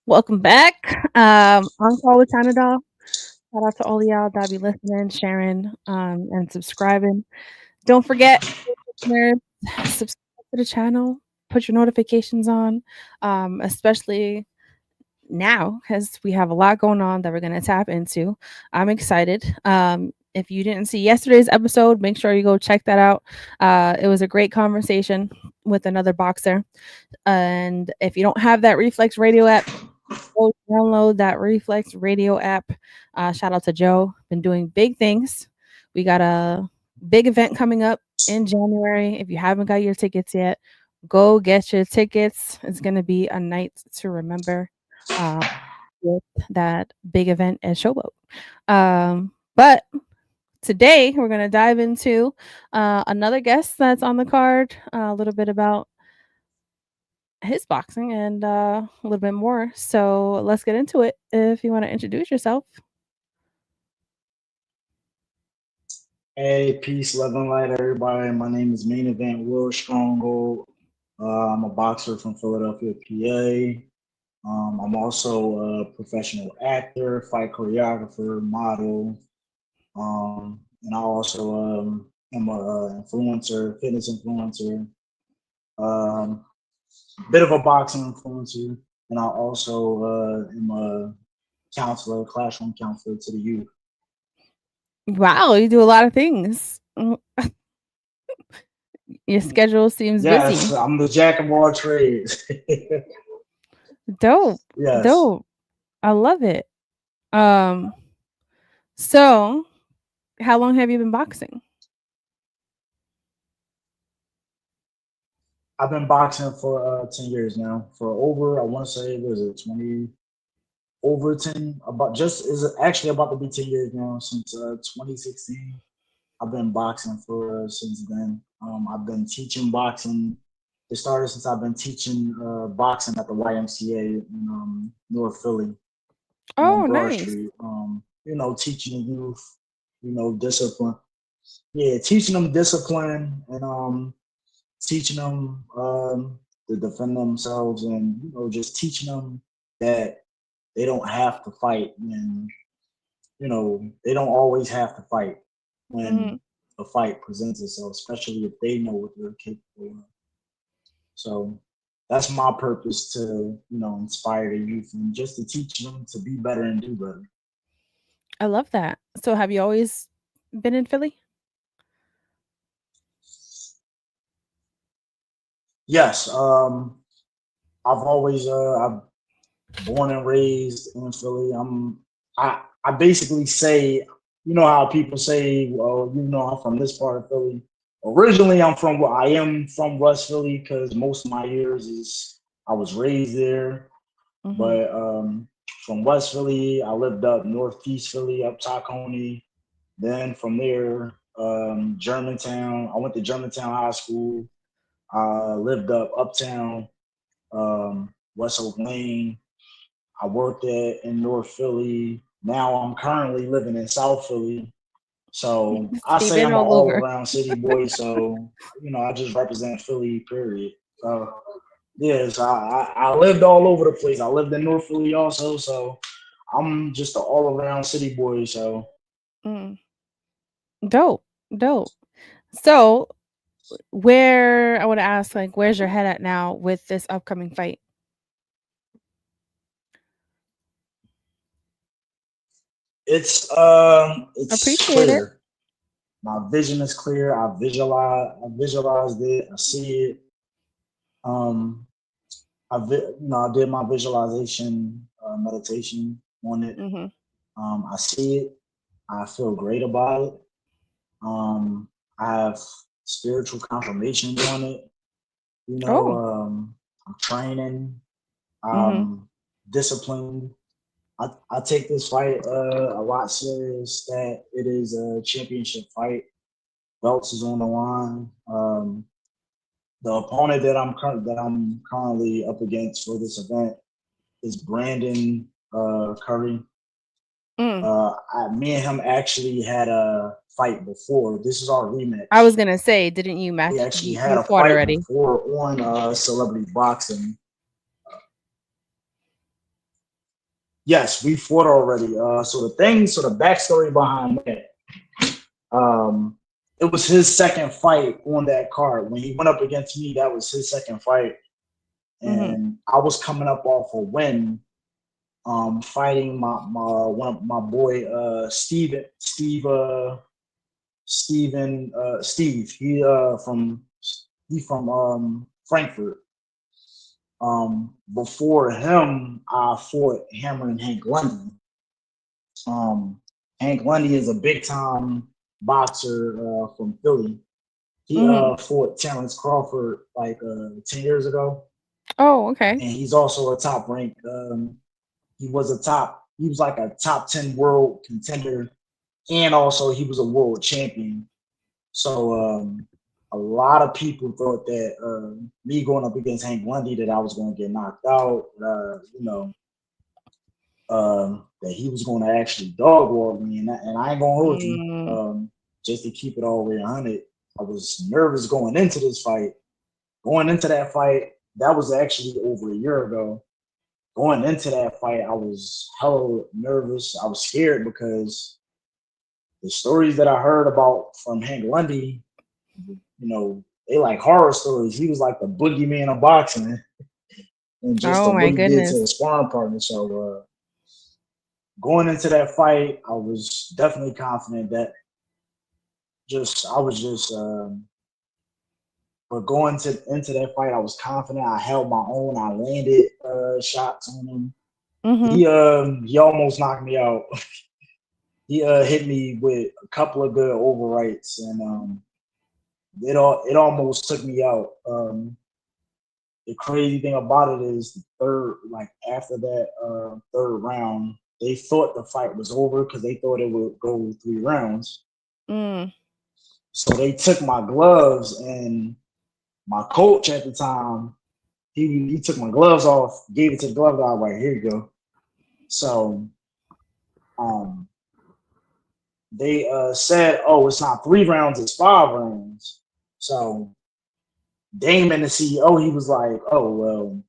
Welcome back. I'm Call with Canada. Shout out to all of y'all that be listening, sharing, and subscribing. Don't forget, listeners, subscribe to the channel. Put your notifications on, especially now because we have a lot going on that we're going to tap into. I'm excited. If you didn't see yesterday's episode, make sure you go check that out. It was a great conversation with another boxer. And if you don't have that Reflex Radio app, go download that Reflex Radio app. Shout out to Joe, been doing big things. We got a big event coming up in January. If you haven't got your tickets yet, go get your tickets. It's going to be a night to remember uh, with that big event at Showboat. But today we're going to dive into another guest that's on the card, a little bit about his boxing and a little bit more. So let's get into it. If you want to introduce yourself. Hey, peace, love, and light, everybody. My name is Main Event Will Stronghold. I'm a boxer from Philadelphia, PA. I'm also a professional actor, fight choreographer, model, and I also am a influencer, fitness influencer, um, bit of a boxing influencer, and I also am a counselor, classroom counselor to the youth. Wow, you do a lot of things. Your schedule seems Yes, busy. I'm the jack of all trades. Dope. Yes. Dope. I love it. Um, so how long have you been boxing? I've been boxing for 10 years now. For over, I want to say, was it 20, over 10, about just is actually about to be 10 years now since 2016. I've been boxing for since then. I've been teaching boxing. It started since I've been teaching boxing at the YMCA in North Philly on Oh, Broad nice. Street. Teaching the youth, discipline. Yeah, teaching them discipline and teaching them to defend themselves and just teaching them that they don't have to fight when they don't always have to fight Hmm. when a fight presents itself, especially if they know what they're capable of. So that's my purpose to inspire the youth and just to teach them to be better and do better. I love that. So have you always been in Philly? Yes, I've always I've born and raised in Philly. I basically say, how people say, well, I'm from this part of Philly. Originally, I am from West Philly because most of my years is I was raised there. Hmm. But from West Philly, I lived up Northeast Philly, up Tacony. Then from there, Germantown. I went to Germantown High School. I lived up Uptown, West Oak Lane. I worked at in North Philly. Now I'm currently living in South Philly. So I So you've say been I'm an all all over. around city boy. So I just represent Philly. Period. So yes, I lived all over the place. I lived in North Philly also. So I'm just an all around city boy. So Mm. Dope. Dope. So where I want to ask, like, where's your head at now with this upcoming fight? it's Appreciate it. clear. My vision is clear. I visualized it. I see it. Um, I did my visualization meditation on it. Hmm. I see it. I feel great about it. Um, I have spiritual confirmation on it. Oh. I'm training. Hmm. Disciplined. I take this fight a lot serious. That it is a championship fight. Belts is on the line. The opponent that I'm currently up against for this event is Brandon Curry. Mm. Me and him actually had a fight before. This is our I was rematch. gonna say, didn't you We match? actually had You a fought fight already? before on Celebrity Boxing. Yes, we fought already. So the backstory behind that, um, it was his second fight on that card. When he went up against me, that was his second fight, Mhm. and I was coming up off a win, fighting my boy Steve. He from Frankfurt. Before him, I fought Hammer and Hank Lundy. Um, Hank Lundy is a big time boxer from Philly. He Mhm. fought Terrence Crawford like 10 years ago, Oh, okay. and he's also a top ranked. He was a top. He was like a top 10 world contender, and also he was a world champion. So a lot of people thought that me going up against Hank Lundy that I was going to get knocked out. That he was going to actually dog walk me, and I ain't going to hold you. Mm. Just to keep it all the way 100, I was nervous going into this fight. Going into that fight, that was actually over a year ago. Going into that fight, I was hella nervous. I was scared because the stories that I heard about from Hank Lundy, they like horror stories. He was like the boogeyman of boxing and just the Oh my what he did to goodness. his sparring partner. So going into that fight, I was definitely confident that I was just but going into that fight, I was confident. I held my own. I landed shots on him. Mhm. He almost knocked me out. He hit me with a couple of good overrights, and it almost took me out. The crazy thing about it is the third, like after that third round, they thought the fight was over because they thought it would go 3 rounds. Mm. So they took my gloves, and my coach at the time, he took my gloves off, gave it to the glove guy, like, here you go. So um they said, oh, it's not 3 rounds, it's 5 rounds. So Damon, the CEO, he was like, oh well,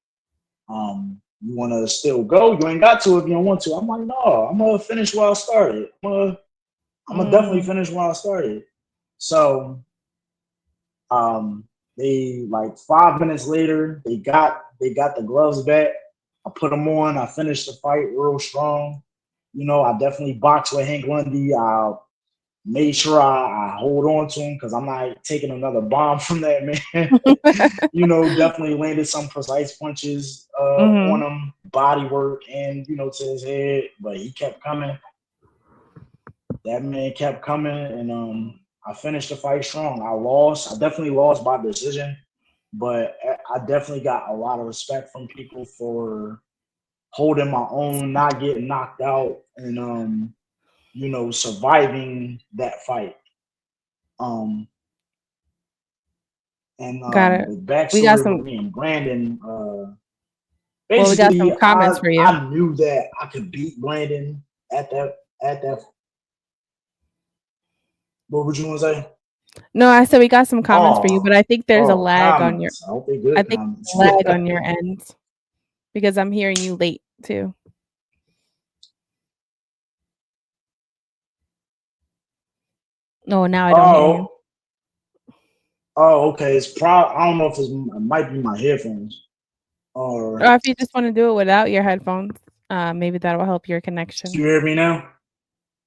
you want to still go? You ain't got to if you don't want to. I'm like, no, I'm gonna finish where I started. I'm gonna definitely Mm. finish where I started. So um, they like 5 minutes later, they got the gloves back. I put them on. I finished the fight real strong. I definitely boxed with Hank Lundy. I made sure I hold on to him because I'm not taking another bomb from that man. Definitely landed some precise punches on Mhm. him, body work, and to his head. But he kept coming. That man kept coming, and I finished the fight strong. I lost. I definitely lost by decision, but I definitely got a lot of respect from people for holding my own, not getting knocked out, and surviving that fight. Um, and Got it. the We got backstory with some me and Brandon, well, we got basically, some comments for you. I knew that I could beat Brandon at that. What would you want to say? No, I said we got some comments for you, but I think there's a lag on your Comments. I hope they I good think comments. lag on your end because I'm hearing you late too. No, now I don't hear you. oh, okay. I don't know if it might be my headphones or Or if you just wanna do it without your headphones, maybe that'll help your connection. you hear me now?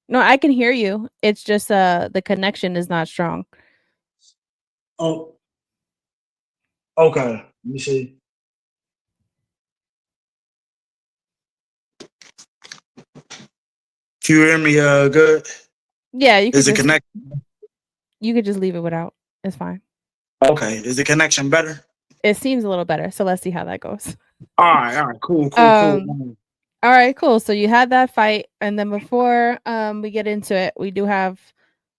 No, I can hear you. It's just, the connection is not strong. Oh, okay. Let me see. Can you hear me? Good. Yeah, Is the connect? you could just leave it without. It's fine. Okay. Is the connection better? It seems a little better, so let's see how that goes. All right. Cool. Cool. Cool. Um, alright, cool. So you had that fight, and then before, we get into it, we do have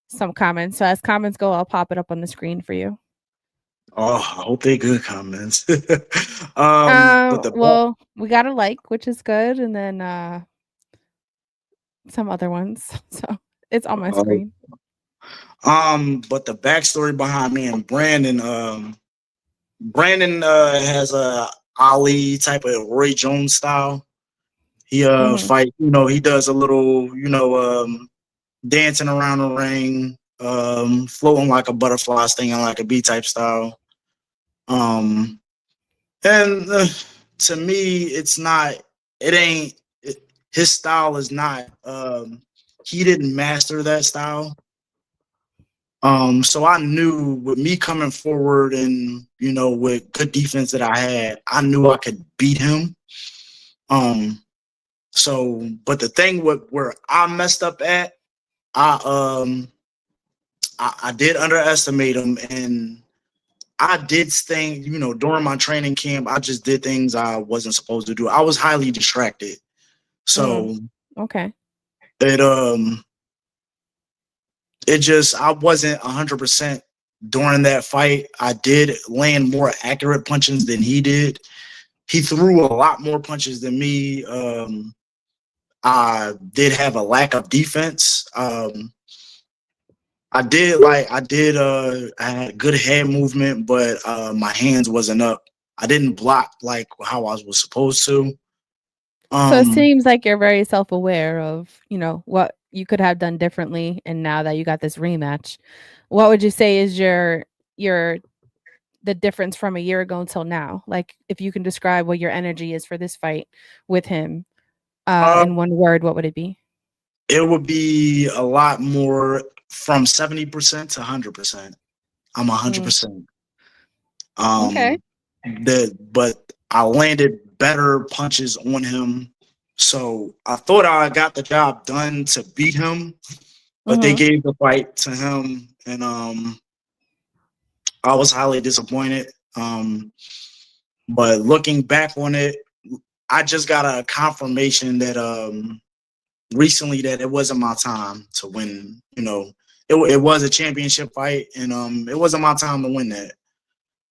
some comments. So as comments go, I'll pop it up on the screen for you. Oh, I hope they good comments. But Well, we got a like, which is good, and then, some other ones. So it's on my uh, screen. but the backstory behind me and Brandon, Brandon has a Ali type of Roy Jones style. He Mhm. fight, he does a little, dancing around the ring, floating like a butterfly, stinging like a bee type style. Um, and to me, it's not. It ain't. His style is not. He didn't master that style. So I knew with me coming forward and with good defense that I had, I knew I could beat him. Um, but the thing with where I messed up at, I I did underestimate him, and I did things, during my training camp. I just did things I wasn't supposed to do. I was highly distracted, Mm. so Okay. it it just I wasn't 100% during that fight. I did land more accurate punches than he did. He threw a lot more punches than me. I did have a lack of defense. I had good head movement, but my hands wasn't up. I didn't block like how I was supposed to. So it Um, seems like you're very self-aware of, what you could have done differently, and now that you got this rematch, what would you say is your the difference from a year ago until now? Like, if you can describe what your energy is for this fight with him, uh, in one word, what would it be? it would be a lot more from 70% to 100%. I'm Mm, 100%. okay. But I landed better punches on him. So I thought I got the job done to beat him, but they Mhm. gave the fight to him, and I was highly disappointed. But looking back on it, I just got a confirmation that recently that it wasn't my time to win. It was a championship fight, and it wasn't my time to win that.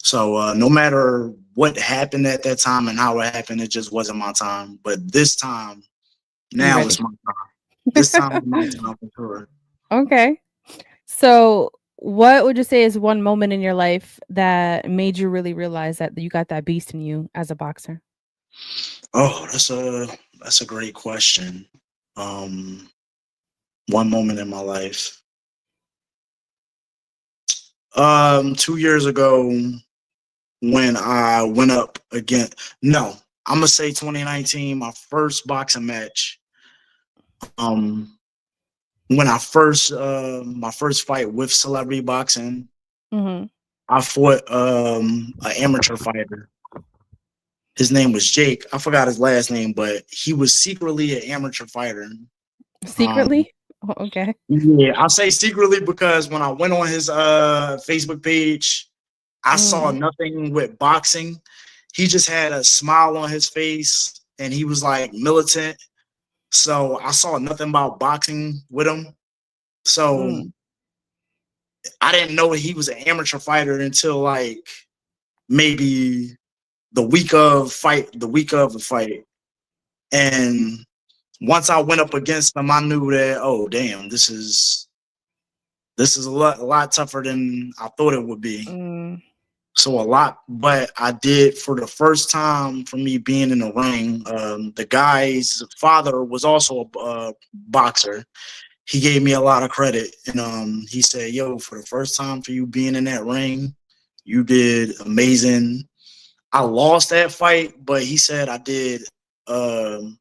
So no matter what happened at that time and how it happened, it just wasn't my time. But this time, You now it's ready? my time. This time is my time for sure. Okay. So, what would you say is one moment in your life that made you really realize that you got that beast in you as a boxer? Oh, that's a great question. Um, one moment in my life. 2 years ago when I went up again. No, I'm gonna say 2019, my first boxing match. Um, when I first my first fight with celebrity boxing, Mhm. I fought an amateur fighter. His name was Jake. I forgot his last name, but he was secretly an amateur fighter. Um, Secretly? Oh, okay. yeah, I'll say secretly because when I went on his Facebook page, I saw Mm, nothing with boxing. He just had a smile on his face and he was like militant. So I saw nothing about boxing with him. So mm, I didn't know he was an amateur fighter until like maybe the week of the fight. And once I went up against him, I knew that, oh damn, this is a lot tougher than I thought it would be. mm. So a lot, but I did for the first time for me being in the ring. The guy's father was also a boxer. He gave me a lot of credit, and he said, "Yo, for the first time for you being in that ring, you did amazing." I lost that fight, but he said I did. Um,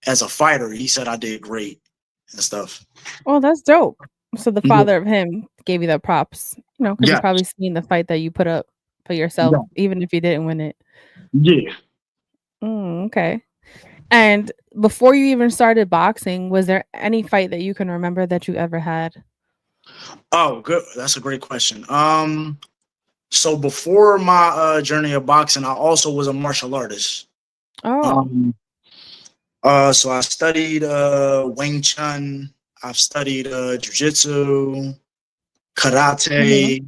as a fighter, he said I did great and stuff. Oh, that's dope. So the Yeah. father of him gave you the props, because he Yeah. probably seen the fight that you put up for yourself, Yeah. even if you didn't win it. Yeah. Okay. And before you even started boxing, was there any fight that you can remember that you ever had? Oh, good. That's a great question. So before my journey of boxing, I also was a martial artist. Oh. Um, so I studied Wing Chun. I've studied Jiu-Jitsu, Mhm. karate,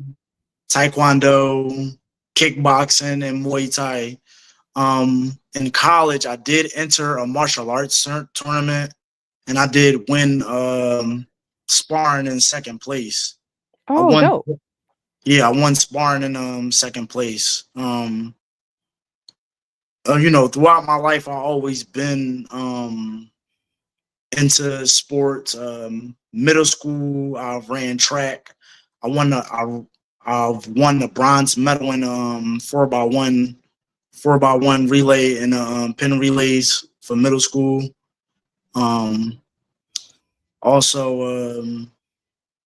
taekwondo, kickboxing, and Muay Thai. In college, I did enter a martial arts tournament, and I did win sparring in second place. I Oh, won. dope. Yeah, I won sparring in second place. throughout my life, I've always been into sports. Middle school, I ran track. I won the I've won the bronze medal in 4x1 relay and pin relays for middle school. Um, also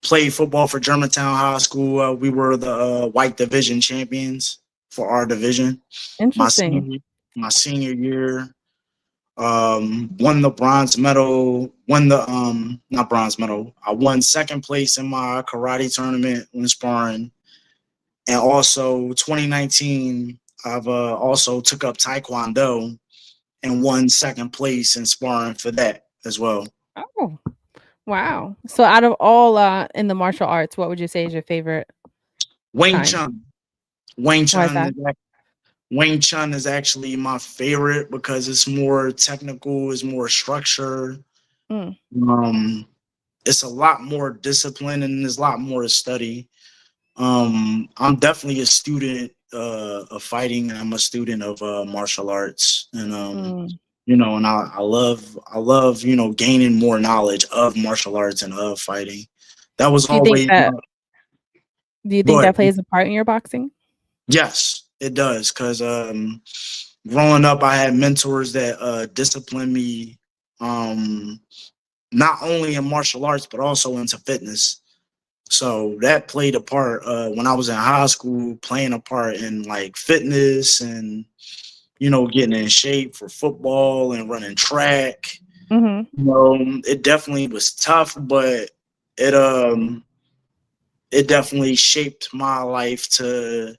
played football for Germantown High School. We were the white division champions for our division. My Interesting. senior my senior year, won the bronze medal. Won the not bronze medal. I won second place in my karate tournament when sparring, and also 2019. I've also took up taekwondo and won second place in sparring for that as well. Oh, wow. So out of all, in the martial arts, what would you say is your favorite Wing kind? Chun. Wing Why is Chun that? is Wing Chun is actually my favorite because it's more technical, it's more structure. Mm, Um, it's a lot more discipline and there's a lot more to study. I'm definitely a student of fighting, and I'm a student of martial arts, and mm. and I love gaining more knowledge of martial arts and of fighting. That was Do you think always that my. do you Go think ahead. that plays a part in your boxing? Yes, it does. Because growing up, I had mentors that disciplined me, um, not only in martial arts but also into fitness. So that played a part when I was in high school, playing a part in like fitness and getting in shape for football and running track. Mhm. It definitely was tough, but it um it definitely shaped my life to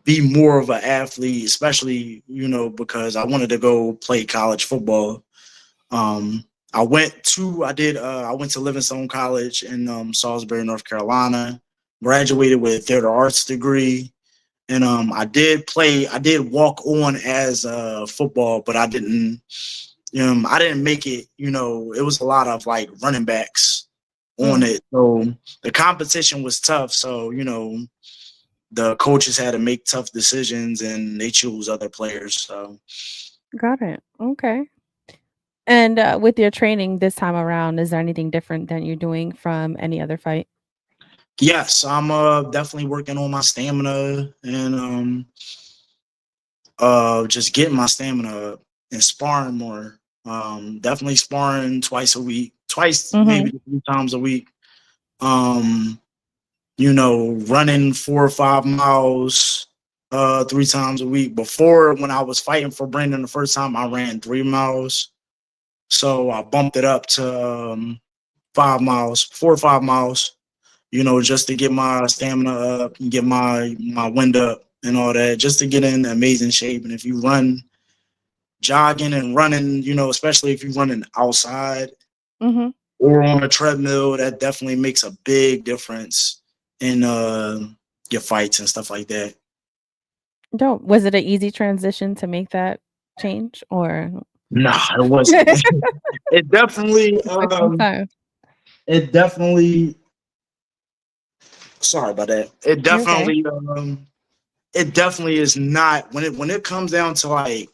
be more of an athlete, especially, because I wanted to go play college football. Um, I went to Livingstone College in Salisbury, North Carolina, graduated with a theater arts degree. And I did walk on as football, but I didn't make it. It was a lot of like running backs on Mm, it. So the competition was tough. So, the coaches had to make tough decisions and they choose other players. So got it. Okay. And, with your training this time around, is there anything different than you're doing from any other fight? yes, I'm definitely working on my stamina and just getting my stamina up and sparring more. Definitely sparring twice a week, twice maybe Mhm, 3 times a week. Um, running 4 or 5 miles 3 times a week. Before, when I was fighting for Brandon the first time, I ran 3 miles. So I bumped it up to 5 miles, 4 or 5 miles, just to get my stamina up and get my wind up and all that, just to get in amazing shape. And if you run, jogging and running, especially if you're running outside mhm. or on a treadmill, that definitely makes a big difference in your fights and stuff like that. Dope. Was it an easy transition to make that change, or Nah, it wasn't. It definitely, it took some time? it definitely. Sorry about that. You're okay. It definitely is not when it comes down to like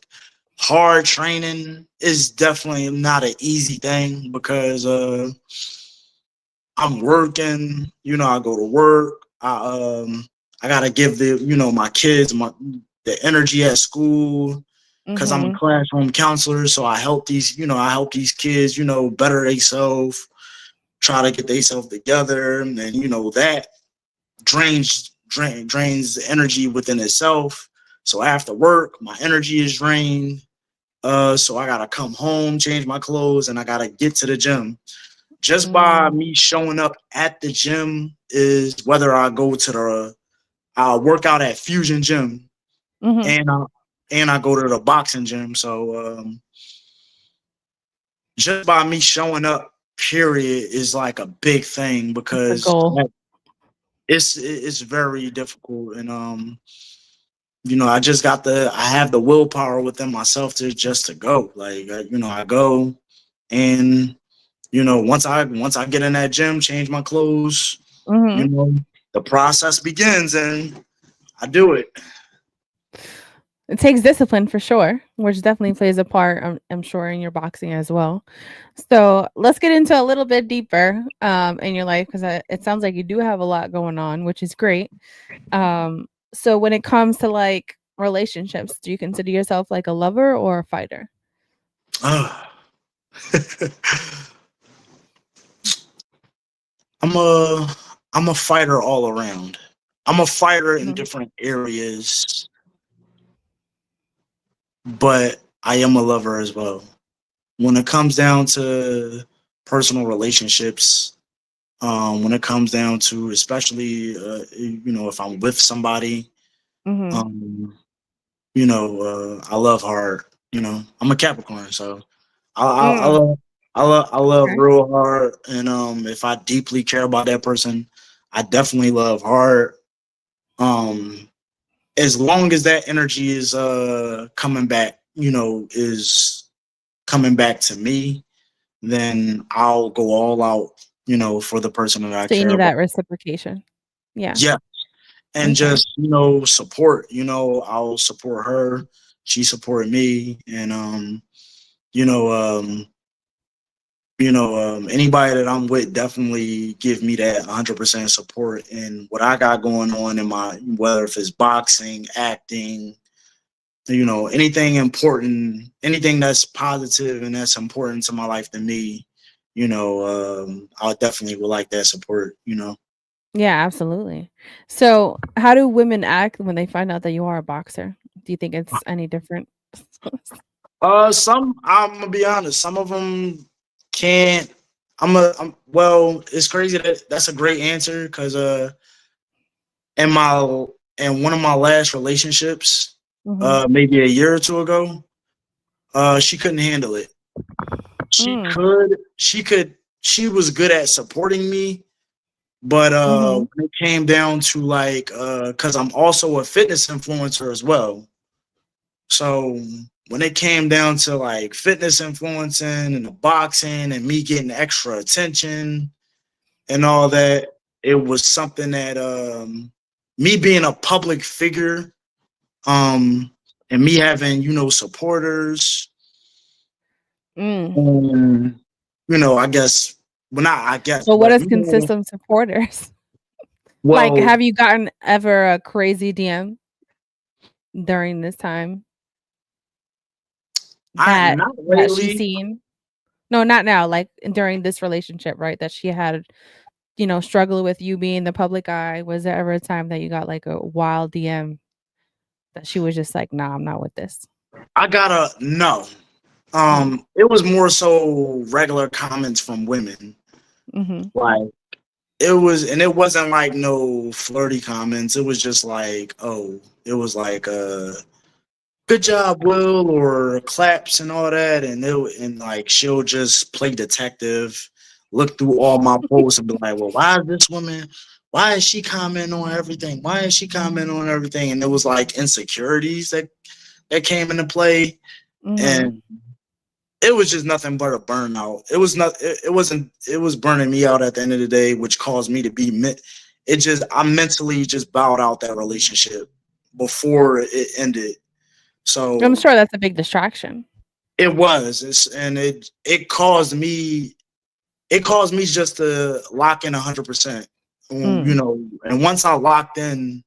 hard training. It's definitely not an easy thing because I'm working. I go to work. I gotta give my kids the energy at school because I'm a Mhm, classroom counselor. So I help these kids better themselves, try to get themselves together, and then that drains energy within itself. So after work, my energy is drained. So I gotta come home, change my clothes, and I gotta get to the gym. Just by mm, me showing up at the gym is whether I work out at Fusion Gym mhm. and I go to the boxing gym. So just by me showing up, period, is like a big thing It's a because goal. it's very difficult. And I have the willpower within myself to go. Like I go, and once I get in that gym, change my clothes, you Mhm. know, the process begins and I do it. It takes discipline for sure, which definitely plays a part, I'm sure, in your boxing as well. So let's get into a little bit deeper in your life because it sounds like you do have a lot going on, which is great. So when it comes to like relationships, do you consider yourself like a lover or a fighter? Ah. I'm a I'm a fighter all around. I'm a fighter in Mhm. different areas, but I am a lover as well. When it comes down to personal relationships, when it comes down to especially if I'm with somebody, Mhm. um, I love hard. I'm a Capricorn, so I Mm, love I love okay. real hard, and if I deeply care about that person, I definitely love hard. Um, as long as that energy is coming back, is coming back to me, then I'll go all out, for the person that I So you care need about. that reciprocation. Yeah. Yeah, and Okay. just support. I'll support her. She supported me, and you know, um, anybody that I'm with definitely give me that 100% support in what I got going on in my, whether if it's boxing, acting, anything important, anything that's positive and that's important to my life to me, I definitely would like that support. Yeah, absolutely. So, how do women act when they find out that you are a boxer? Do you think it's any different? Some I'm gonna be honest, some of them can't. Well, it's crazy that's a great answer because in my in one of my last relationships, Mhm. maybe a year or two ago, she couldn't handle it. She Mm. could, she was good at supporting me, but Mhm. when it came down to like, because I'm also a fitness influencer as well, so when it came down to like fitness influencing and the boxing and me getting extra attention and all that, it was something that me being a public figure, um, and me having supporters, Mm. and I guess, well, not I guess, So, what but does consistent supporters? Like, well, have you gotten ever a crazy DM during this time I that not she's lately. seen? No, not now. Like during this relationship, right? That she had, struggle with you being the public eye. Was there ever a time that you got like a wild DM that she was just like, "Nah, I'm not with this." I gotta no. Mm. It was more so regular comments from women. Mhm. Like it wasn't like no flirty comments. It was just like, oh, it was like good job, Will, or claps and all that, and like she'll just play detective, look through all my posts and be like, well, why is this woman? Why is she commenting on everything? Why is she commenting on everything? And it was like insecurities that came into play, Mhm. and it was just nothing but a burnout. It was not. It wasn't. It was burning me out at the end of the day, which caused me to be. It just I mentally just bowed out that relationship before it ended. I'm So sure that's a big distraction. it was, and it caused me just to lock in 100%. Mm. And once I locked in,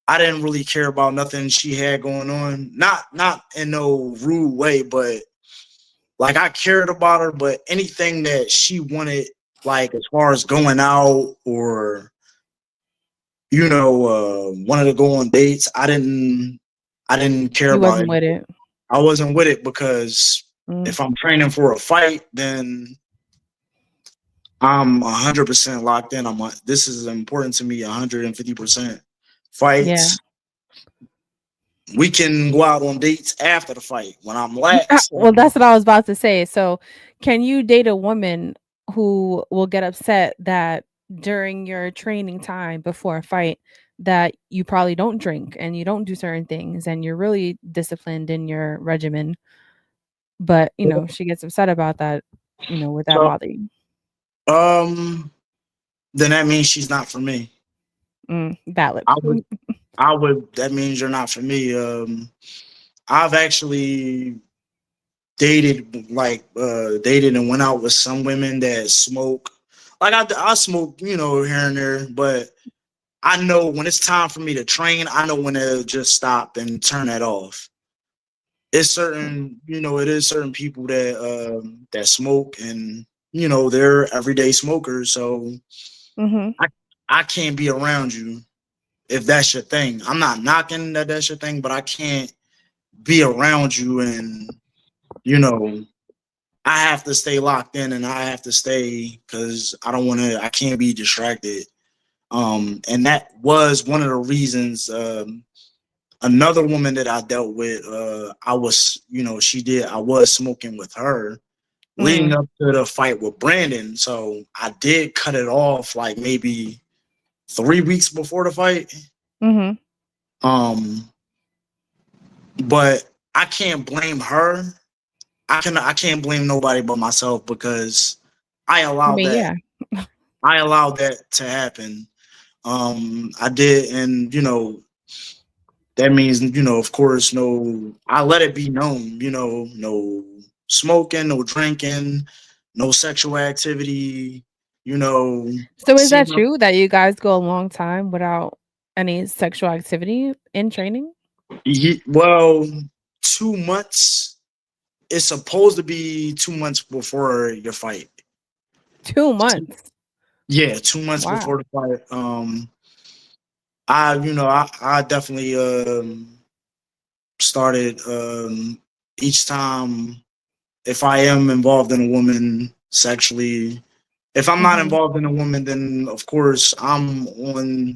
I didn't really care about nothing she had going on. Not in no rude way, but like I cared about her, but anything that she wanted, like as far as going out or wanted to go on dates, I didn't care You about wasn't it. with it. I wasn't with it because Mm. if I'm training for a fight, then I'm 100% locked in. This is important to me 150%. Yeah. Fights, we can go out on dates after the fight when I'm Ah, lax. well, that's what I was about to say. So, can you date a woman who will get upset that during your training time before a fight that you probably don't drink and you don't do certain things and you're really disciplined in your regimen, but, she gets upset about that, would that So, bother you? um, then that means she's not for me. Mm, valid. I would, I would. That means you're not for me. I've actually dated and went out with some women that smoke. Like I smoke, here and there, but I know when it's time for me to train, I know when to just stop and turn that off. It's certain, it is certain people that smoke, and they're everyday smokers. So Mhm. I I can't be around you if that's your thing. I'm not knocking that that's your thing, but I can't be around you, and you know I have to stay locked in, and I have to stay because I don't want to. I can't be distracted. And that was one of the reasons. Another woman that I dealt with, I was, she did. I was smoking with her leading Mm. up to the fight with Brandon. So I did cut it off like maybe 3 weeks before the fight. Mhm. Um, but I can't blame her. I can't blame nobody but myself because I I allowed mean, that. yeah. I allowed that to happen. I did, and that means, of course, no. I let it be known, no smoking, no drinking, no sexual activity. You know, So is see, that true that you guys go a long time without any sexual activity in training? well, 2 months. It's supposed to be 2 months before your fight. 2 months. Yeah, 2 months Wow. before the fight. I definitely started each time if I am involved in a woman sexually. If I'm not Mhm. involved in a woman, then of course I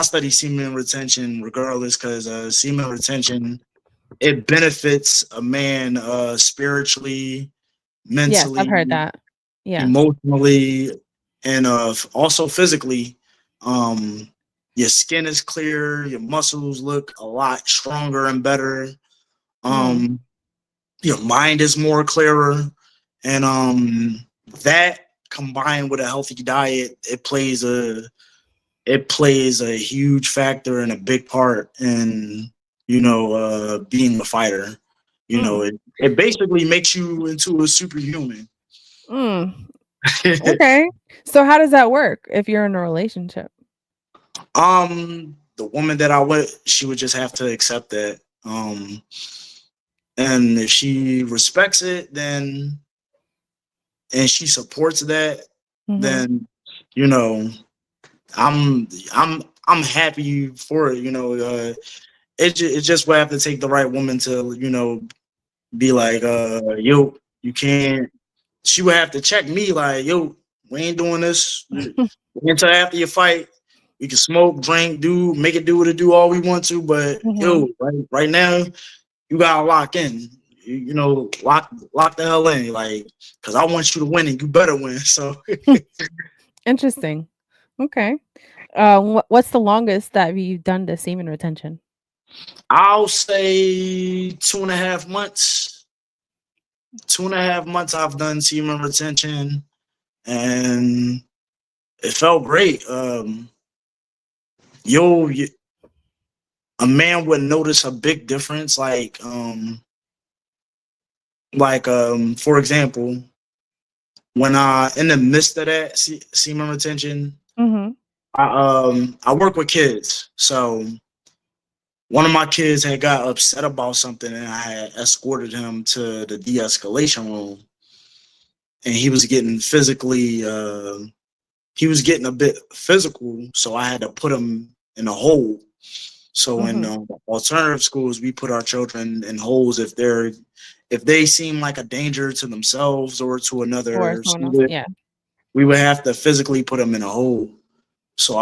study semen retention regardless because semen retention, it benefits a man spiritually, Yes, I've mentally, heard that. Yeah. emotionally, and also physically. Um, your skin is clear, your muscles look a lot stronger and better. Mm. Um, your mind is more clearer, and that combined with a healthy diet, it plays a huge factor and a big part in being a fighter. Mm. It basically makes you into a superhuman. Mm. Okay. So how does that work if you're in a relationship? The woman that I with, she would just have to accept that. And if she respects it, then and she supports that, Mhm. then you know, I'm happy for it. It just would have to take the right woman to be like, yo, you can't. She would have to check me like, yo, we ain't doing this. Until after your fight, we can smoke, drink, make it do what it do all we want to. But Mhm. yo, right now, you gotta lock in. Lock the hell in, like, cause I want you to win and you better win. So Interesting. Okay. What's the longest that you've done the semen retention? I'll say 2.5 months. 2.5 months I've done semen retention, and it felt great. Yo, a man would notice a big difference. For example, when I in the midst of that semen retention, Mhm. I work with kids, so one of my kids had got upset about something, and I had escorted him to the de-escalation room, and he was getting a bit physical, so I had to put him in a hole. So in Mhm. alternative schools, we put our children in holes if they seem like a danger to themselves or to Or another someone else, student, yeah. we would have to physically put him in a hole. So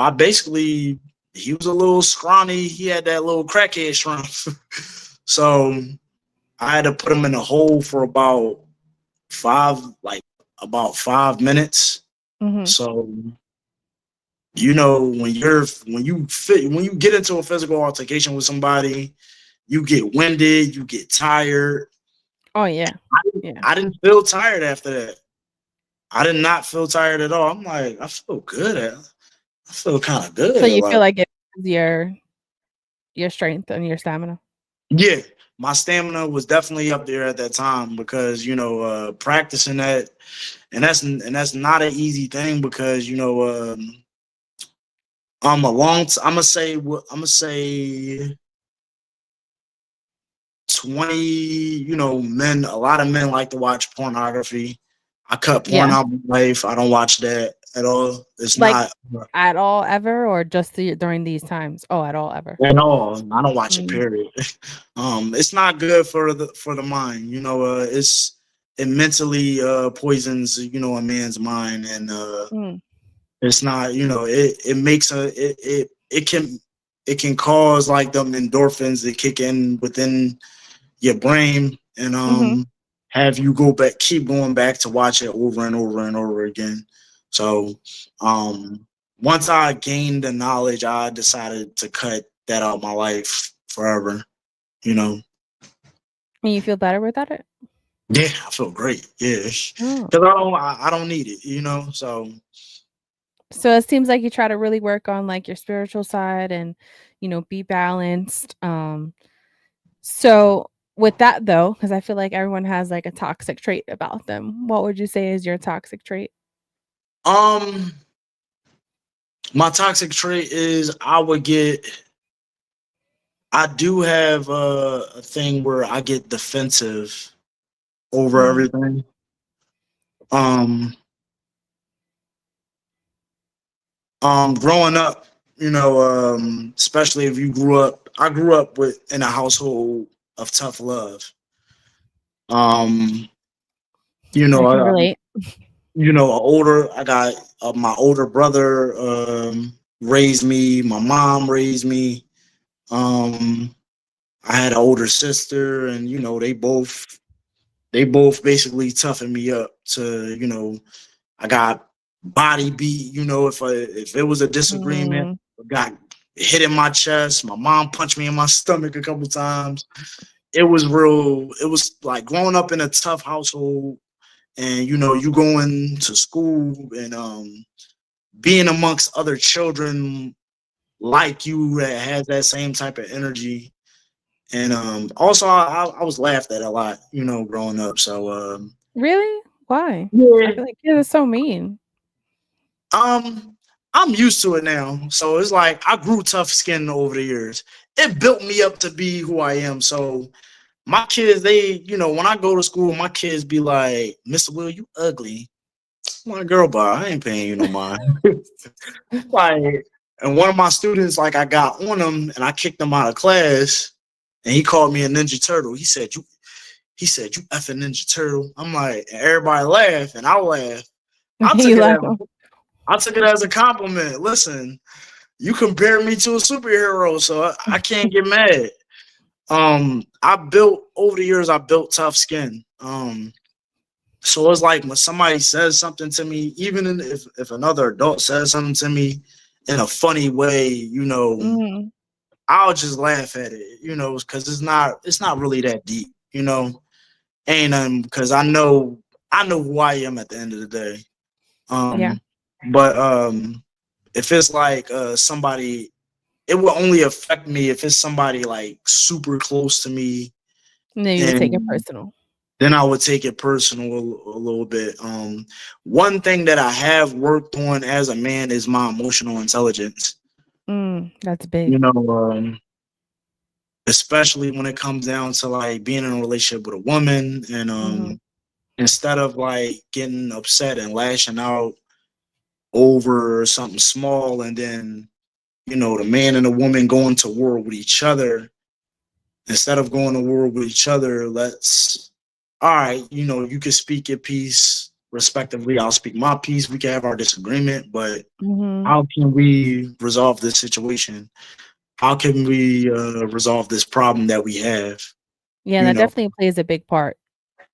he was a little scrawny. He had that little crackhead strength. So I had to put him in a hole for five, about 5 minutes. Mhm. So when you get into a physical altercation with somebody, you get winded, you get tired. Oh, yeah. I didn't, Yeah. I didn't feel tired after that. I did not feel tired at all. I'm like, I feel good. I feel kind of So good. you feel Like like it's easier your strength and your stamina. Yeah, my stamina was definitely up there at that time because practicing that, and that's not an easy thing because I'm a long. I'm gonna say what I'm gonna say 20. Men. A lot of men like to watch pornography. I cut porn Yeah. out of my life. I don't watch that at all. It's Like, not at all ever or just during these times? Oh, at all ever. at all. I don't watch it. Mm, Period. It's not good for the mind. It mentally poisons a man's mind, and mm, it's not. It makes it can cause like them endorphins to kick in within your brain, and mhm. have you keep going back to watch it over and over and over again. So um once I gained the knowledge, I decided to cut that out of my life forever. you know And you feel better without it? yeah, I feel great. Yeah, because Oh. I don't need it. So So it seems like you try to really work on, like, your spiritual side and, be balanced. So with that though, because I feel like everyone has, like, a toxic trait about them, what would you say is your toxic trait? um my toxic trait is I do have a thing where I get defensive over Mm, everything. Um, Growing up, especially if I grew up in a household of tough love. Um, you I know, can I, relate. I got my older brother raised me. My mom raised me. Um, I had an older sister, and they both basically toughened me up to. I got body beat. If it was a disagreement, Mm, I got hit in my chest. My mom punched me in my stomach a couple times. It was real. It was like growing up in a tough household, and you going to school and being amongst other children like you that has that same type of energy. And also, I was laughed at a lot, growing up. So really? Why? I yeah. feel like kids are so mean. Um, I'm used to it now. So it's like I grew tough skin over the years. It built me up to be who I am. So my kids, when I go to school, my kids be like, Mr. Will, you ugly. I'm like, girl, but I ain't paying you no mind. Like, and one of my students, like, I got on him and I kicked him out of class, and he called me a Ninja Turtle. He said, you effing Ninja Turtle. I'm like, and everybody laughed, and I laughed. I took You it laugh. as I took it as a compliment. Listen, you compare me to a superhero, so I can't get mad. I built over the years. I built tough skin. So it's like when somebody says something to me, even if another adult says something to me in a funny way, Mhm. I'll just laugh at it, because it's not really that deep, ain't because I know who I am at the end of the day. Yeah. Um, but if it's like somebody, it will only affect me if it's somebody like super close to me, And then you would take it and personal. then I would take it personal a little bit. One thing that I have worked on as a man is my emotional intelligence. That's big. You know, especially when it comes down to like being in a relationship with a woman, and Mhm. instead of like getting upset and lashing out over something small, and then the man and the woman going to war with each other. Instead of going to war with each other, all right, you can speak your piece respectively. I'll speak my piece. We can have our disagreement, but Mhm. how can we resolve this situation? How can we resolve this problem that we have? Yeah, You that know, definitely plays a big part.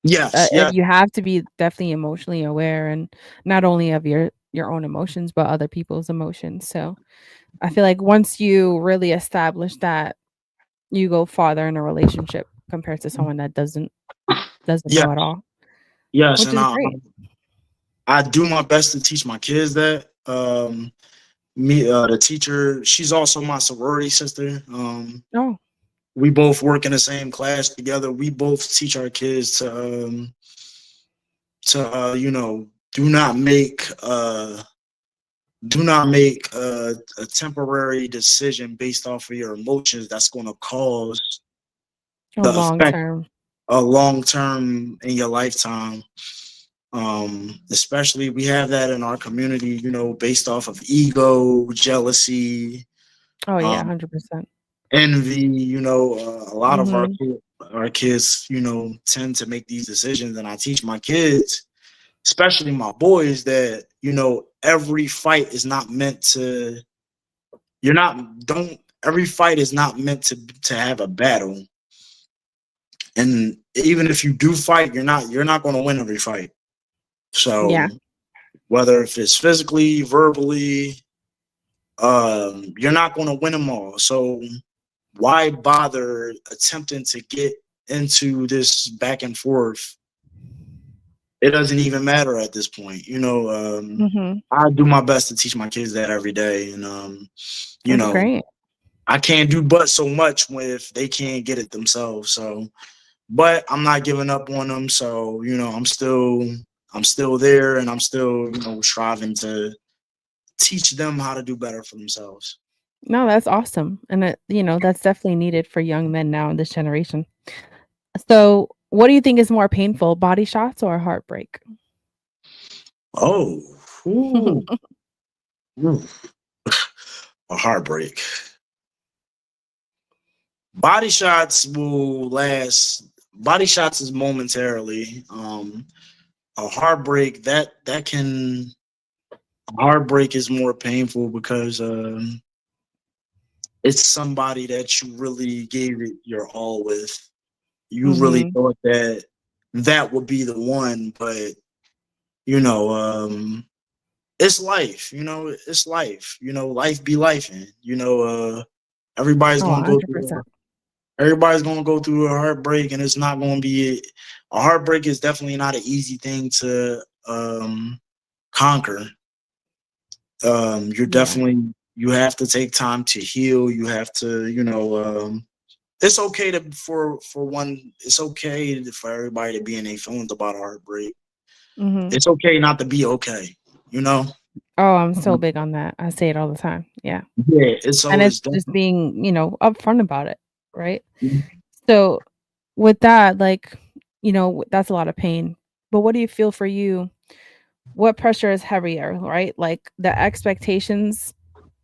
yes, yes, You have to be definitely emotionally aware and not only of your own emotions, but other people's emotions. So, I feel like once you really establish that, you go farther in a relationship compared to someone that doesn't yes, know at all, yes, which and is I great. I do my best to teach my kids that. Me, the teacher, she's also my sorority sister. Oh, We both work in the same class together. We both teach our kids to do not make a temporary decision based off of your emotions that's going to cause a the long effect term. a long term in your lifetime. Especially we have that in our community, based off of ego, jealousy, Oh yeah, um, 100%. envy. A lot of Mhm. our kids, tend to make these decisions, and I teach my kids, especially my boys, that every fight is not meant to. You're not don't Every fight is not meant to have a battle, and even if you do fight, you're not going to win every fight. So Yeah. whether if it's physically, verbally, you're not going to win them all. So why bother attempting to get into this back and forth? It doesn't even matter at this point. Mhm. I do my best to teach my kids that every day, and you That's know, great. I can't do but so much if they can't get it themselves. So, but I'm not giving up on them. So, I'm still there, and I'm still, striving to teach them how to do better for themselves. No, that's awesome, and that's definitely needed for young men now in this generation. So, what do you think is more painful, body shots or heartbreak? Oh, ooh, ooh, a heartbreak. Body shots will last. Body shots is momentarily. A heartbreak that can heartbreak is more painful because it's somebody that you really gave it your all with. You really Mhm. thought that that would be the one, but you know, it's life. It's life. Life be life, and everybody's Oh, gonna go through. 100%. Everybody's gonna go through a heartbreak, and it's not gonna be a heartbreak is definitely not an easy thing to conquer. You're Yeah. definitely you have to take time to heal. You have to, it's okay it's okay for everybody to be in their feelings about a heartbreak. Mhm. It's okay not to be okay, you know? Oh, I'm so big on that. I say it all the time. Yeah. Yeah, it's And it's always just definitely. being, upfront about it, right? So, with that, like, that's a lot of pain. But what do you feel for you? What pressure is heavier, right? Like the expectations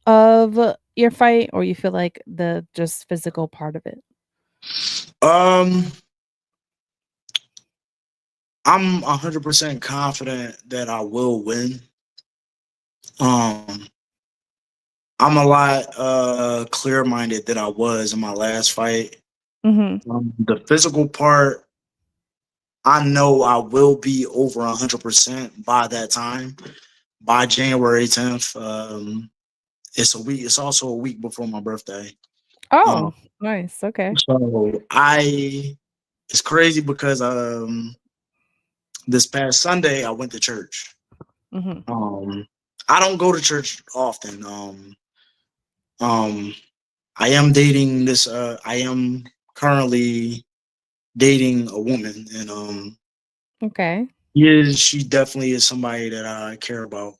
of your fight, or you feel like the just physical part of it? Um, I'm 100% confident that I will win. Um, I'm a lot clear minded than I was in my last fight. Mhm. The physical part, I know I will be over 100% by that time, by January 10th. It's a week. It's also a week before my birthday. Um, Oh, nice. Okay. so it's crazy because this past Sunday I went to church. Mhm. Um, I don't go to church often. Um, I am dating this. I am currently dating a woman, and Okay. she definitely is somebody that I care about.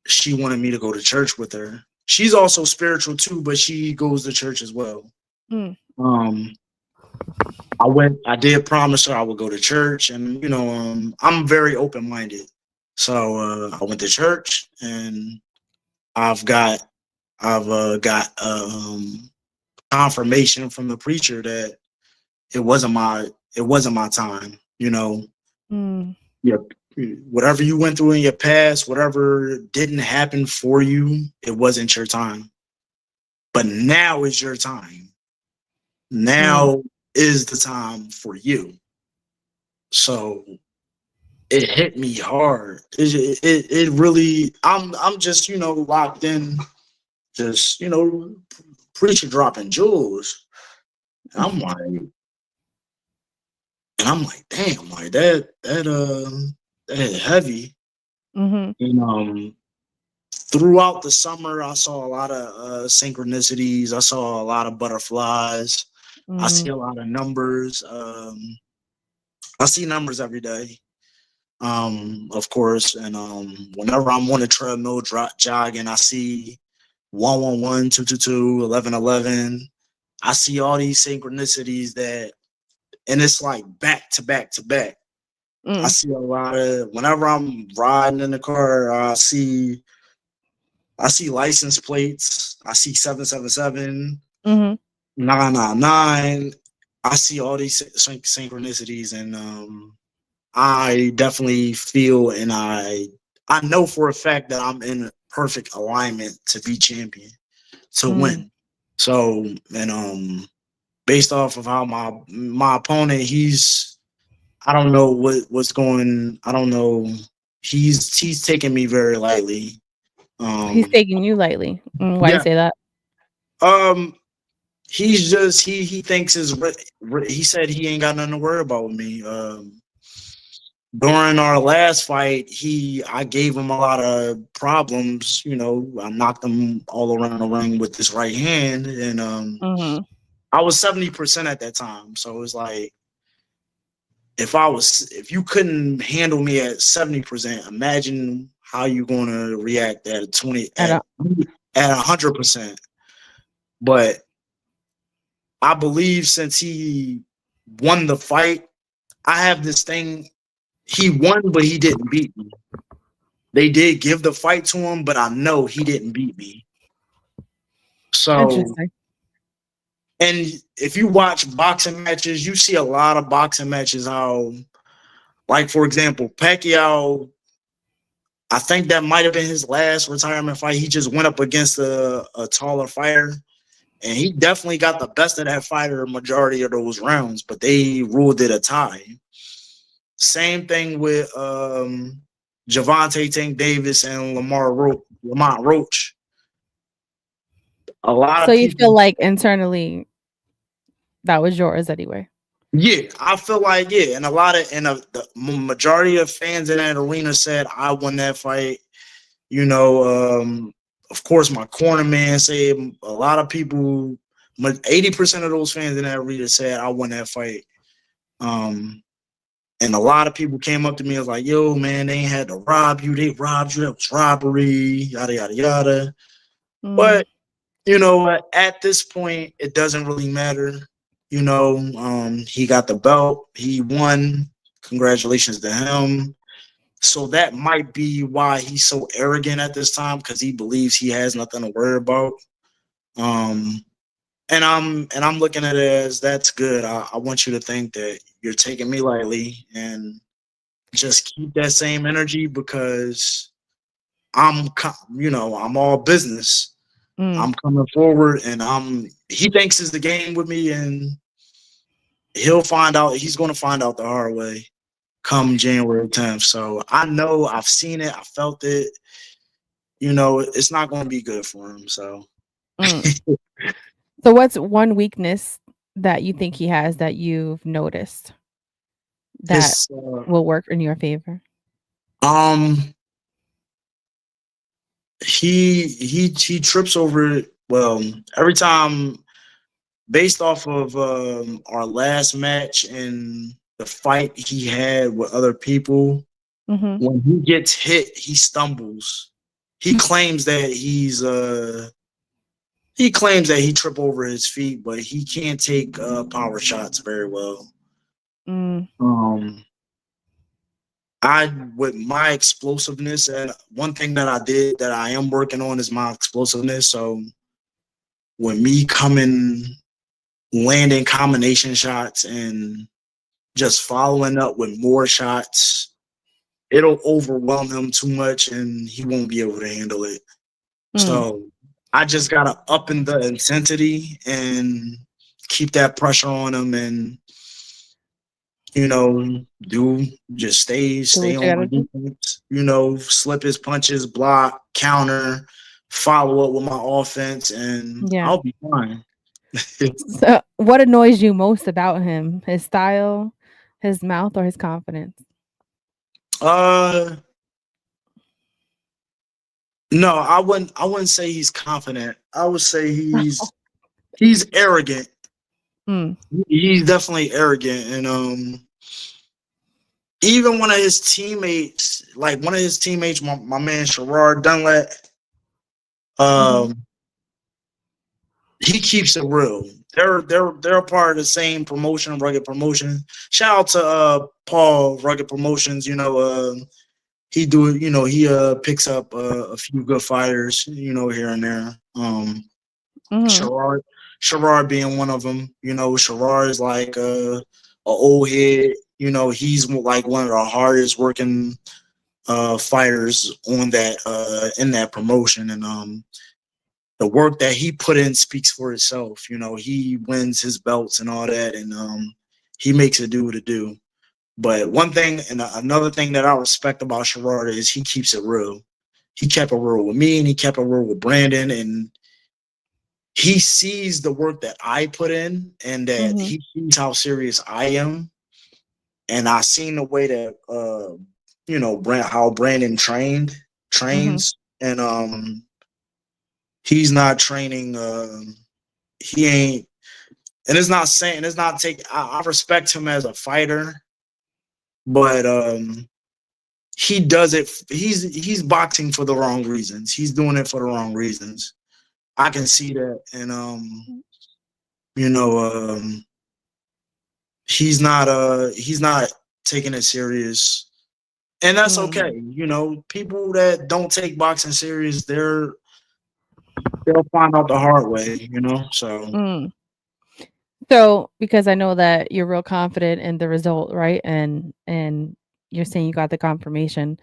She wanted me to go to church with her. She's also spiritual too, but she goes to church as well. Mm. Um, I did promise her I would go to church, and I'm very open minded. So I went to church, and I've got I've got confirmation from the preacher that it wasn't my time. Mm. Yeah, whatever you went through in your past, whatever didn't happen for you, it wasn't your time. But now is your time. Mm. Now is the time for you. So it hit me hard. It really. I'm just locked in. Just preacher dropping jewels. I'm like, and I'm like, damn, like that hit heavy. Mhm. And throughout the summer, I saw a lot of synchronicities. I saw a lot of butterflies. I see Mm, a lot of numbers. I see numbers every day, of course. And whenever I'm on a treadmill jogging, I see 111, 222, 1111. I see all these synchronicities that, and it's like back to back to back. I mm, see a lot of whenever I'm riding in the car, I see license plates. I see 777, mhm. 999. I see all these synchronicities, and I definitely feel and I know for a fact that I'm in perfect alignment to be champion, to Mm. win. So and based off of how my opponent, I don't know what's going. I don't know. He's taking me very lightly. He's Um, taking you lightly. Why you yeah. say that? Um, he's just he thinks he said he ain't got nothing to worry about with me. During our last fight, I gave him a lot of problems. You know, I knocked him all around the ring with this right hand, and Mhm. I was 70% at that time. So it was like if you couldn't handle me at 70%, imagine how you gonna react at 20 At a at 100%. But I believe since he won the fight, I have this thing. He won, but he didn't beat me. They did give the fight to him, but I know he didn't beat me. So, Interesting. and if you watch boxing matches, you see a lot of boxing matches how, like, for example, Pacquiao, I think that might have been his last retirement fight. He just went up against a taller fighter, and he definitely got the best of that fighter majority of those rounds, but they ruled it a tie. Same thing with Javante Tank Davis and Lamont Roach. A lot So of you people, feel like internally that was yours anyway? yeah, I feel like yeah, and a lot of and the majority of fans in that arena said I won that fight. You know, of course, my corner man said a lot of people, 80% of those fans in that arena said I won that fight. Um, and a lot of people came up to me and was like, "Yo, man, they ain't had to rob you. They robbed you. That was robbery. Yada yada yada." Mm, But you know, at this point, it doesn't really matter. You know, he got the belt. He won. Congratulations to him. So that might be why he's so arrogant at this time because he believes he has nothing to worry about. Um, and I'm looking at it as that's good. I want you to think that you're taking me lightly and just keep that same energy because I'm all business. mm. I'm coming forward and he thinks it's the game with me and he'll find out he's going to find out the hard way come January 10th. So I know I've seen it, I felt it. You know, it's not going to be good for him. So Mm. So what's one weakness that you think he has that you've noticed that his will work in your favor? um he trips over it. Well, every time based off of our last match and the fight he had with other people, Mhm. when he gets hit, he stumbles. He claims that he claims that he tripped over his feet, but he can't take power shots very well. Mm, Um, I with my explosiveness, and one thing that I did that I am working on is my explosiveness. So when me coming, landing combination shots and just following up with more shots, it'll overwhelm him too much, and he won't be able to handle it. mm. So I just gotta up in the intensity and keep that pressure on him, and you know, do just Do stay what you on my gotta do. defense. You know, slip his punches, block, counter, follow up with my offense, and Yeah. I'll be fine. So, what annoys you most about him? His style, his mouth, or his confidence? uh, No, I wouldn't say he's confident. I would say he's arrogant. Mm, He's definitely arrogant, and even one of his teammates, my man Sherrard Dunlap, mhm, um, he keeps it real. They're a part of the same promotion, Rugged Promotion. Shout out to Paul Rugged Promotions. He do it. He picks up a few good fighters. Here and there. mhm, Sherrard, Sherrard being one of them. Sherrard is like a old head. He's like one of the hardest working fighters on that in that promotion, and the work that he put in speaks for itself. He wins his belts and all that, and he makes it do what it do. But one thing and another thing that I respect about Sherrard is he keeps it real. He kept it real with me, and he kept it real with Brandon, and he sees the work that I put in, and that mhm, he sees how serious I am. And I seen the way that how Brandon mhm, trains, and he's not training. He ain't, and it's not saying it's not take. I respect him as a fighter, but he does it. He's boxing for the wrong reasons. He's doing it for the wrong reasons. I can see that, and you know, he's not taking it serious, and that's mm, okay. People that don't take boxing serious, they'll find out the hard way. So mm. So, because I know that you're real confident in the result, right? And you're saying you got the confirmation.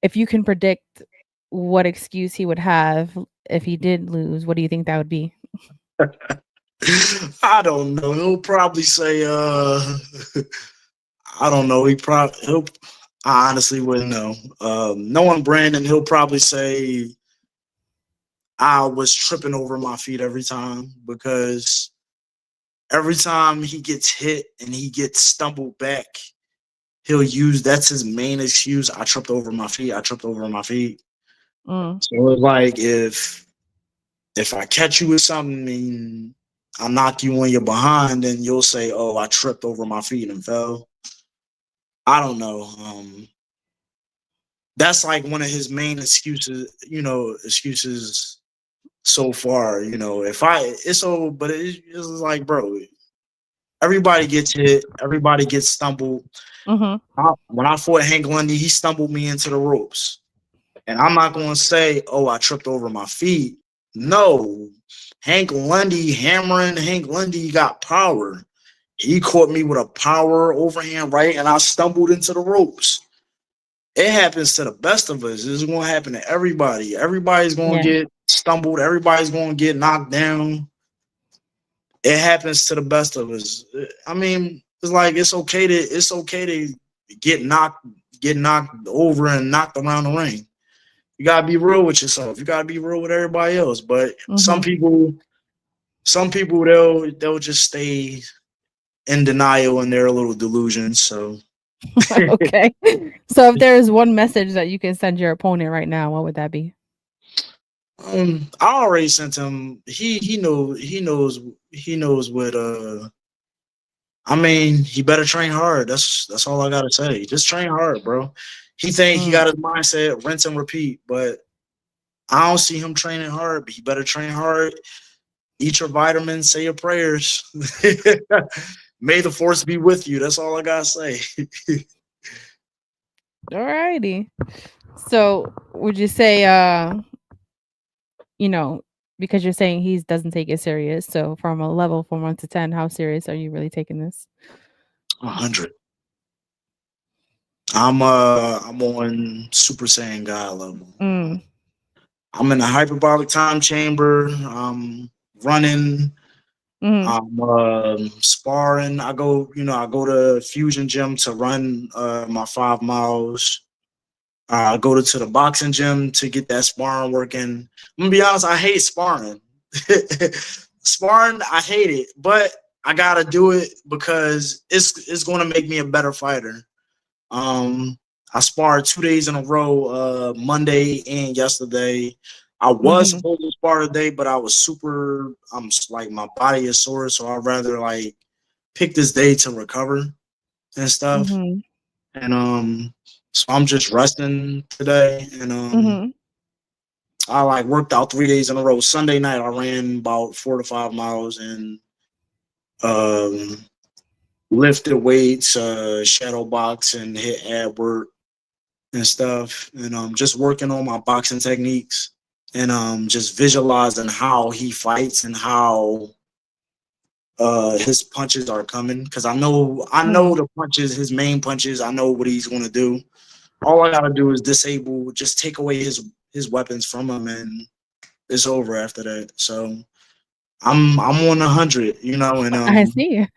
If you can predict what excuse he would have if he did lose, what do you think that would be? I don't know. He'll probably say, I don't know. He'll. I honestly wouldn't know. Knowing Brandon, he'll probably say I was tripping over my feet every time, because every time he gets hit and he gets stumbled back, he'll use that's his main excuse. I tripped over my feet. I tripped over my feet. Mm, So it's like if I catch you with something and I knock you on your behind, then you'll say, "Oh, I tripped over my feet and fell." I don't know. That's like one of his main excuses. Excuses so far. If I it's so, but it's like, bro, everybody gets hit, everybody gets stumbled. mhm, When I fought Hank Lundy, he stumbled me into the ropes. And I'm not going to say, oh, I tripped over my feet. No. Hank Lundy got power. He caught me with a power overhand right, and I stumbled into the ropes. It happens to the best of us. This is going to happen to everybody. Everybody's going to yeah, get stumbled. Everybody's going to get knocked down. It happens to the best of us. I mean, it's like it's okay to get knocked over and knocked around the ring. You gotta be real with yourself. You gotta be real with everybody else. But some mhm. people, some people they'll just stay in denial and their little delusions. So Okay. So if there is one message that you can send your opponent right now, what would that be? I already sent him. He knows what. I mean, he better train hard. That's all I gotta say. Just train hard, bro. He think he Mm, got his mindset rinse and repeat, but I don't see him training hard. But he better train hard. Eat your vitamins, say your prayers. May the force be with you. That's all I gotta say. alrighty. So would you say, you know, because you're saying he doesn't take it serious. So from a level from 1 to 10, how serious are you really taking this? 100. I'm on Super Saiyan God level. Mm, I'm in a hyperbolic time chamber. I'm running. mhm, I'm sparring. I go to Fusion Gym to run my 5 miles. I go to the boxing gym to get that sparring working. I'm gonna be honest, I hate sparring. Sparring, I hate it, but I gotta do it because it's gonna make me a better fighter. Um, I sparred 2 days in a row, Monday and yesterday. I was Mhm. supposed to spar today, but I was super. Like my body is sore, so I'd rather like pick this day to recover and stuff. Mhm. And so I'm just resting today, and Mhm. I like worked out 3 days in a row. Sunday night I ran about 4 to 5 miles and um lifted weights, shadow box, and hit ab work and stuff, and just working on my boxing techniques and just visualizing how he fights and how his punches are coming because I know Mhm. the punches, his main punches. I know what he's gonna do. All I gotta do is disable, just take away his weapons from him, and it's over after that. So I'm on 100, and I see.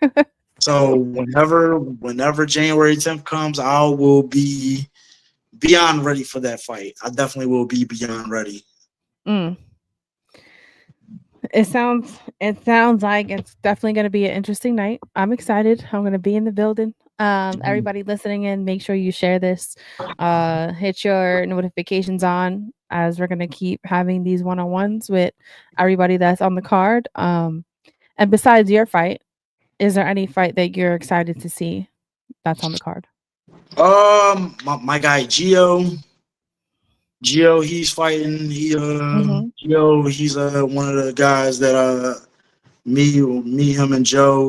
so whenever January 10th comes, I will be beyond ready for that fight. I definitely will be beyond ready. Mm. It sounds like it's definitely gonna be an interesting night. I'm excited. I'm gonna be in the building. Mhm. Everybody listening in, make sure you share this. Hit your notifications on as we're gonna keep having these one-on-ones with everybody that's on the card. And besides your fight, is there any fight that you're excited to see that's on the card? My guy Gio, he's fighting. Mhm. He's one of the guys that me, him, and Joe,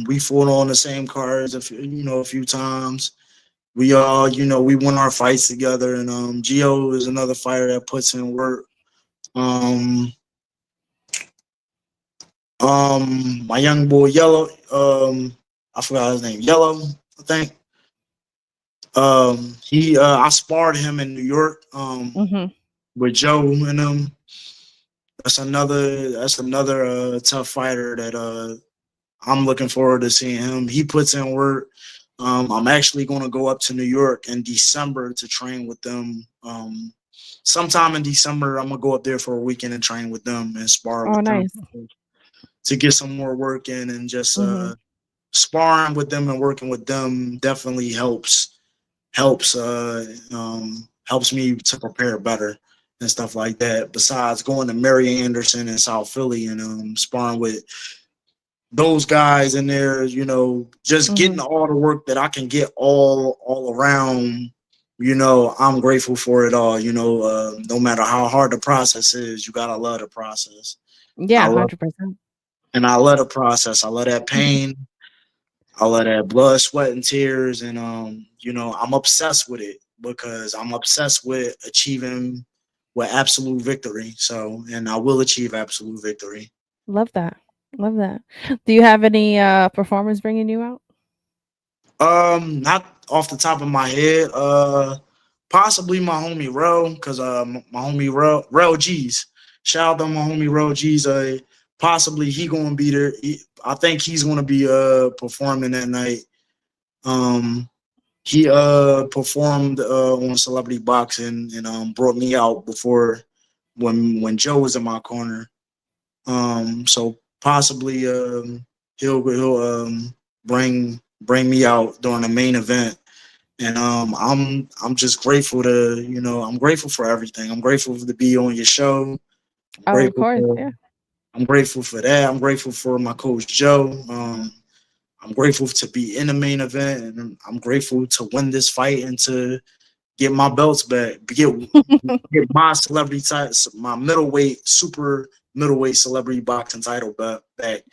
we fought on the same cards a few times. We all, we won our fights together, and Gio is another fighter that puts in work. Um, my young boy Yellow, I forgot his name, Yellow, I think. He, I sparred him in New York, Mhm. with Joe and That's another tough fighter that I'm looking forward to seeing him. He puts in work. I'm actually going to go up to New York in December to train with them. Sometime in December, I'm gonna go up there for a weekend and train with them and spar Oh, with them nice. to get some more work in, and just Mhm. sparring with them and working with them definitely helps me to prepare better and stuff like that. Besides going to Mary Anderson and South Philly and sparring with those guys in there, just getting Mhm. all the work that I can get all around. I'm grateful for it all. No matter how hard the process is, you gotta love the process. I Yeah, love 100%. and I love the process. I love that pain. I love that blood, sweat, and tears, and I'm obsessed with it because I'm obsessed with achieving with absolute victory. So, and I will achieve absolute victory. Love that. Love that. Do you have any performers bringing you out? Not off the top of my head. Possibly my homie Ro, because my homie Ro G's. Shout out to my homie Ro G's. Possibly he gonna be there. I think he's gonna be performing that night. Um, he performed on Celebrity Boxing and brought me out before when Joe was in my corner. So possibly he'll bring me out during the main event, and I'm just grateful to I'm grateful for everything. I'm grateful to be on your show. I'm Oh, of grateful course. for Yeah. I'm grateful for that. I'm grateful for my coach Joe. I'm grateful to be in the main event, and I'm grateful to win this fight and to get my belts back, get my celebrity title, my middleweight, super middleweight celebrity boxing title back,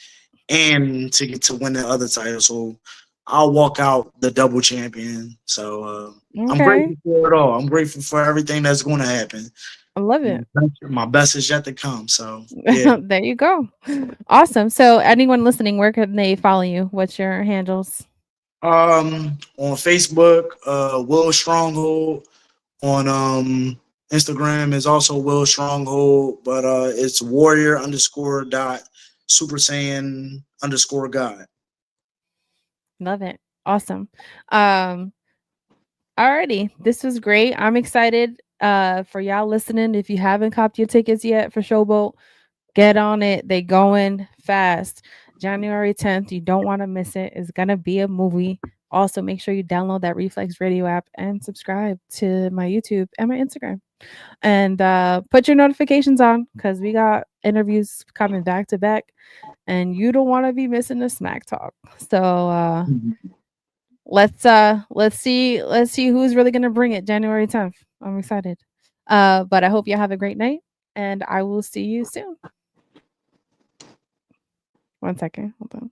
and to get to win the other title. So I'll walk out the double champion. So I'm Okay. grateful for it all. I'm grateful for everything that's going to happen. I love it. My best is yet to come. So yeah. There you go. Awesome. So anyone listening, where can they follow you? What's your handles? On Facebook, Will Stronghold. On Instagram is also Will Stronghold, but it's warrior underscore dot super saiyan underscore god. Love it. Awesome. Um, alrighty. This was great. I'm excited for y'all listening. If you haven't copped your tickets yet for Showboat, get on it. They going fast. January 10th. You don't want to miss it. It's gonna be a movie. Also, make sure you download that Reflex Radio app and subscribe to my YouTube and my Instagram. And put your notifications on because we got interviews coming back to back, and you don't want to be missing the smack talk. So let's see who's really gonna bring it January 10th. I'm excited. But I hope you have a great night, and I will see you soon. 1 second, hold on.